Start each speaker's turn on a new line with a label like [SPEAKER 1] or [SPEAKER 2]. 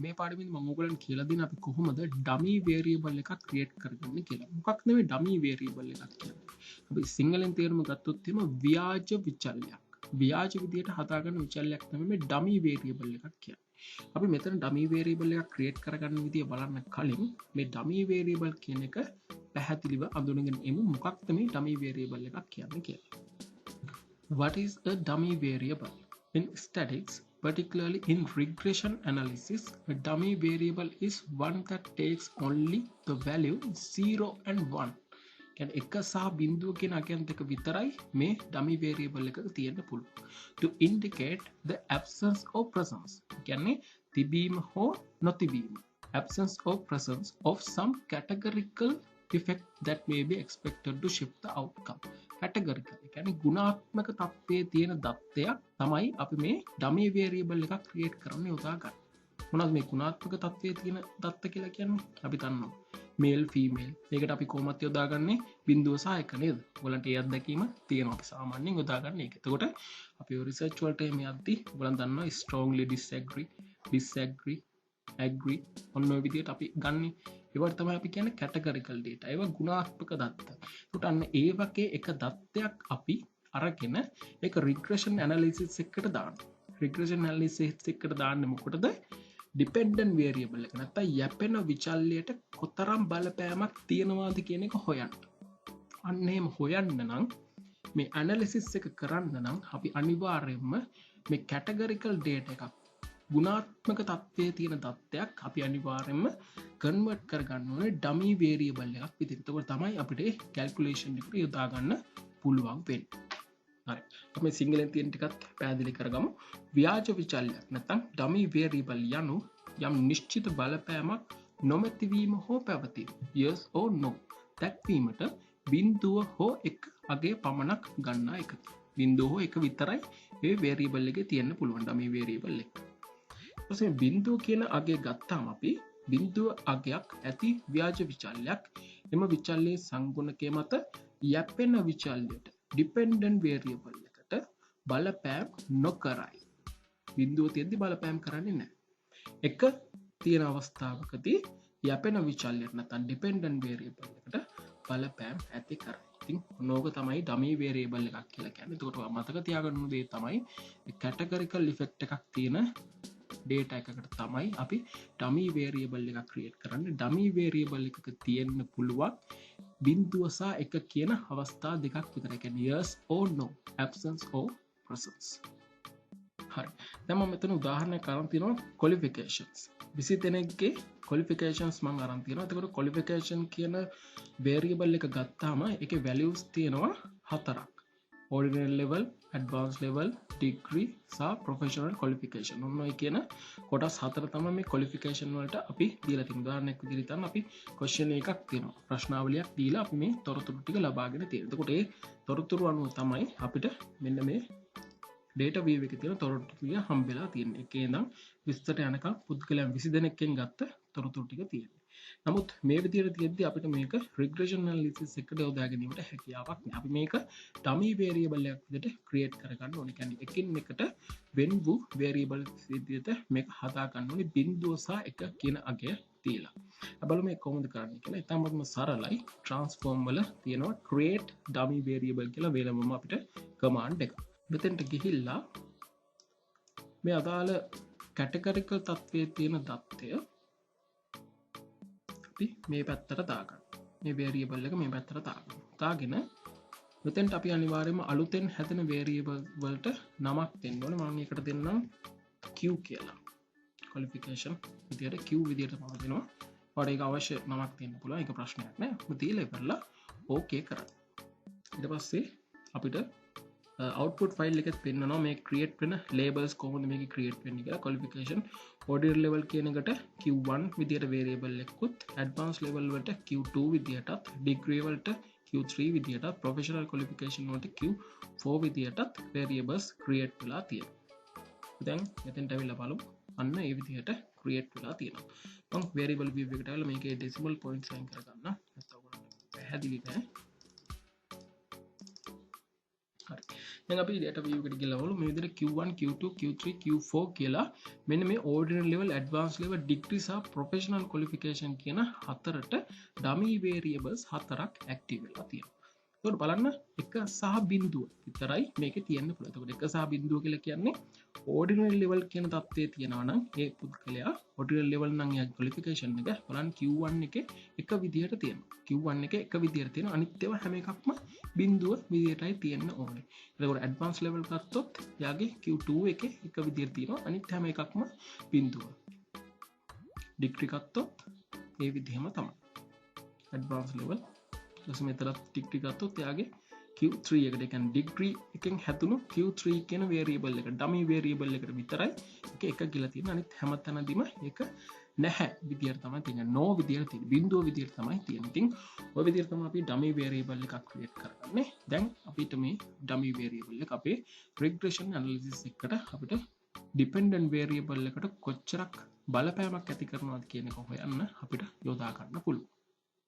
[SPEAKER 1] මේ පාඩමෙන් මම ඔයගලන්ට කියලා දෙන අපි කොහොමද ඩමි වේරියබල් එකක් ක්‍රියේට් කරගන්නේ කියලා. මොකක්ද මේ ඩමි වේරියබල් එකක් කියන්නේ? අපි සිංහලෙන් තේරුම ගත්තොත් එimhe ව්‍යාජ විචල්‍යයක්. ව්‍යාජ විදියට හදාගන්න විචල්‍යයක් තමයි මේ ඩමි වේරියබල් එකක් කියන්නේ. අපි මෙතන ඩමි වේරියබල් එකක් ක්‍රියේට් කරගන්න විදිය බලන්න කලින් මේ ඩමි වේරියබල් කියන එක පැහැදිලිව අඳුනගෙන එමු. මොකක්ද මේ ඩමි වේරියබල් එකක් කියන්නේ කියලා. What is a dummy variable? In statistics, particularly in regression analysis, a dummy variable is one that takes only the value 0 and 1. Can එක සහ බිඳුව කියන අකයන් දෙක විතරයි මේ dummy variable එකක තියෙන්න පුළුවන්. To indicate the absence or presence. කියන්නේ තිබීම හෝ නොතිබීම. Absence or presence of some categorical effect that may be expected to shift the outcome. Categorical කියන්නේ ගුණාත්මක තත්ත්වයේ තියෙන දත්තයක් තමයි අපි මේ dummy variable එකක් create කරන්න යොදා ගන්න. මොනවද මේ ගුණාත්මක තත්ත්වයේ තියෙන දත්ත කියලා කියන්නේ? අපි දන්නවා male female. මේකට අපි කොහොමද යොදාගන්නේ? බිඳුව සහ එක නේද? ඔයගලන්ට ඒ අත්දැකීම තියෙනවා. අපි සාමාන්‍යයෙන් යොදාගන්නේ ඒක. එතකොට අපි ඔය රිසර්ච් වලට මේ යද්දි ඔයගලන් දන්නවා strongly disagree agree ඔන්න ඔය විදිහට අපි ගන්නේ. ඒවට තමයි අපි කියන්නේ categorical data. ඒවා ගුණාත්මක දත්ත. ඒකට අන්න ඒ වගේ එක දත්තයක් අපි අරගෙන ඒක regression analysis එකකට දානවා. regression analysis එකට දාන්නේ මොකටද? dependent variable එක. නැත්නම් යැපෙන විචල්‍යයට කොතරම් බලපෑමක් තියෙනවද කියන එක හොයන්න. අන්න එහෙම හොයන්න නම් මේ analysis එක කරන්න නම් අපි අනිවාර්යයෙන්ම මේ categorical data එකක් ගුණාත්මක තත්ත්වයේ තියෙන தත්ත්වයක් අපි අනිවාර්යයෙන්ම කන්වර්ට් කරගන්න ඕනේ ඩමි වේරියබල් එකක් විදිහට. ඒක තමයි අපිට කැල්කියුලේෂන් එකට යොදා ගන්න පුළුවන් වෙන්නේ. හරි. අපි සිංහලෙන් තියෙන ටිකත් පැහැදිලි කරගමු. ව්‍යාජ විචල්‍යයක් නැත්නම් ඩමි වේරියබල් යනු යම් නිශ්චිත බලපෑමක් නොමැතිවීම හෝ පැවතීම. yes or no. දැක්වීමට බිඳුව හෝ එක අගේ පමණක් ගන්නා එක. බිඳුව හෝ එක විතරයි මේ වේරියබල් එකේ තියෙන්න පුළුවන් ඩමි වේරියබල් එක. ඊපස්සේ බිඳුව කියන අගය ගත්තාම අපි බිඳුව අගයක් ඇති ව්‍යාජ විචල්‍යයක් එම විචල්‍යයේ සංගුණකයේ මත යැපෙන විචල්‍යයට dependent variable එකට බලපෑම් නොකරයි. බිඳුව තියෙද්දි බලපෑම් කරන්නේ නැහැ. එක තියෙන අවස්ථාවකදී යැපෙන විචල්‍යයට නැත්නම් dependent variable එකට බලපෑම් ඇති කරයි. ඉතින් නෝක තමයි dummy variable එකක් කියලා කියන්නේ. ඒකට මතක තියාගන්න ඕන දේ තමයි categorical effect එකක් තියෙන data එකකට තමයි අපි dummy variable එකක් create කරන්නේ. dummy variable එකක තියෙන්න පුළුවන් බිඳුව සහ එක කියන අවස්ථා දෙකක් විතර. ඒ කියන්නේ yes or no, absence or presence. හරි. දැන් මම මෙතන උදාහරණයක් අරන් තියෙනවා qualifications. 20 දෙනෙක්ගේ qualifications මම අරන් තියෙනවා. එතකොට qualification කියන variable එක ගත්තාම ඒකේ values තියෙනවා 4ක්. ordinary level, advanced level, degree සහ professional qualification. ඔන්න ඔය කියන කොටස් 4 තමයි මේ qualification වලට අපි දීලා තියෙන. උදාහරණයක් විදිහට තමයි අපි question එකක් තියෙනවා. ප්‍රශ්නාවලියක් දීලා අපි මේ තොරතුරු ටික ලබාගෙන තියෙනවා. එතකොට ඒ තොරතුරු අනුව තමයි අපිට මෙන්න මේ data view එකේ තියෙන තොරතුරු ටික හම්බෙලා තියෙන්නේ. ඒකේ ඉඳන් 20ට යනකම් පුද්ගලයන් 20 දෙනෙක්ගෙන් ගත්ත තොරතුරු ටික තියෙනවා. නමුත් මේ විදිහට තියෙද්දි අපිට මේක regression analysis එකට යොදා ගැනීමට හැකියාවක් නැහැ. අපි මේක dummy variable එකක් විදිහට create කරගන්න ඕනේ. කියන්නේ එකින් එකට වෙන් වූ variable විදිහට මේක හදා ගන්න ඕනේ බිඳුව සහ එක කියන අගය තියලා. බලමු මේක කොහොමද කරන්නේ කියලා. ඉතාමත්ම සරලයි. transform වල තියෙනවා create dummy variable කියලා වෙනමම අපිට command එක. මෙතෙන්ට ගිහිල්ලා මේ අදාළ categorical තත්ත්වයේ තියෙන தත්ත්වය මේ පැත්තට දාගන්න. මේ variable එක මේ පැත්තට දාගන්න. දාගෙන මෙතෙන්ට අපි අනිවාර්යයෙන්ම අලුතෙන් හැදෙන variable වලට නමක් දෙන්න ඕනේ. මම මේකට දෙන්නම් q කියලා. qualification විදියට q විදියට මම දෙනවා. ඔයාලට ඒක අවශ්‍ය නමක් දෙන්න පුළුවන්. ඒක ප්‍රශ්නයක් නෑ. මම දීලා ඉවරලා okay කරන්න. ඊට පස්සේ අපිට output file එකෙත් පෙන්නනවා මේ create වෙන labels කොහොමද මේක create වෙන්නේ කියලා. qualification ordinary level කියන එකට q1 විදියට variable එකකුත්, advanced level වලට q2 විදියටත්, degree වලට q3 විදියටත්, professional qualification වලට q4 විදියටත් variables create වෙලා තියෙනවා. දැන් මෙතෙන්ට ඇවිල්ලා බලමු. අන්න ඒ විදිහට create වෙලා තියෙනවා. මම variable view එකට ඇවිල්ලා මේකේ decimal point sign කරගන්න. නැත්නම් ඔයගොල්ලෝ පැහැදිලි නෑ. හරි. දැන් අපි data view එකට ගිහලා බලමු මේ විදිහට Q1 Q2 Q3 Q4 කියලා මෙන්න මේ ordinary level advanced level degree සහ professional qualification කියන හතරට dummy variables හතරක් active වෙලා තියෙනවා. එතකොට බලන්න එක සහ බිඳුව විතරයි මේකේ තියෙන්න පුළුවන්. එතකොට එක සහ බිඳුව කියලා කියන්නේ ordinary level කියන தත්ත්වයේ තියෙනවා නම් ඒ පුද්ගලයා ordinary level නම් එයා qualification එක බලන්න Q1 එකේ එක විදිහට තියෙනවා. Q1 එකේ එක විදිහට තියෙනවා. අනිත් ඒවා හැම එකක්ම බිඳුව විදිහටයි තියෙන්න ඕනේ. එතකොට advanced level ගත්තොත් එයාගේ Q2 එකේ එක විදිහට තියෙනවා. අනිත් හැම එකක්ම බිඳුව. degree ගත්තොත් ඒ විදිහම තමයි. advanced level ඊට මෙතනත් degree ගත්තොත් එයාගේ Q3 එකට ඒ කියන්නේ degree එකෙන් හැදුණු Q3 කියන variable එක dummy variable එකට විතරයි එක කියලා තියෙන. අනිත් හැම තැනදීම ඒක නැහැ විදියට තමයි තියෙන්නේ. no විදියට තියෙන්නේ. බිඳුව විදියට තමයි තියෙන්නේ. ඉතින් ඔය විදියට තමයි අපි dummy variable එකක් create කරගන්නේ. දැන් අපිට මේ dummy variable එක අපේ regression analysis එකට අපිට dependent variable එකට කොච්චරක් බලපෑමක් ඇති කරනවද කියන එක හොයන්න අපිට යොදා ගන්න පුළුවන්.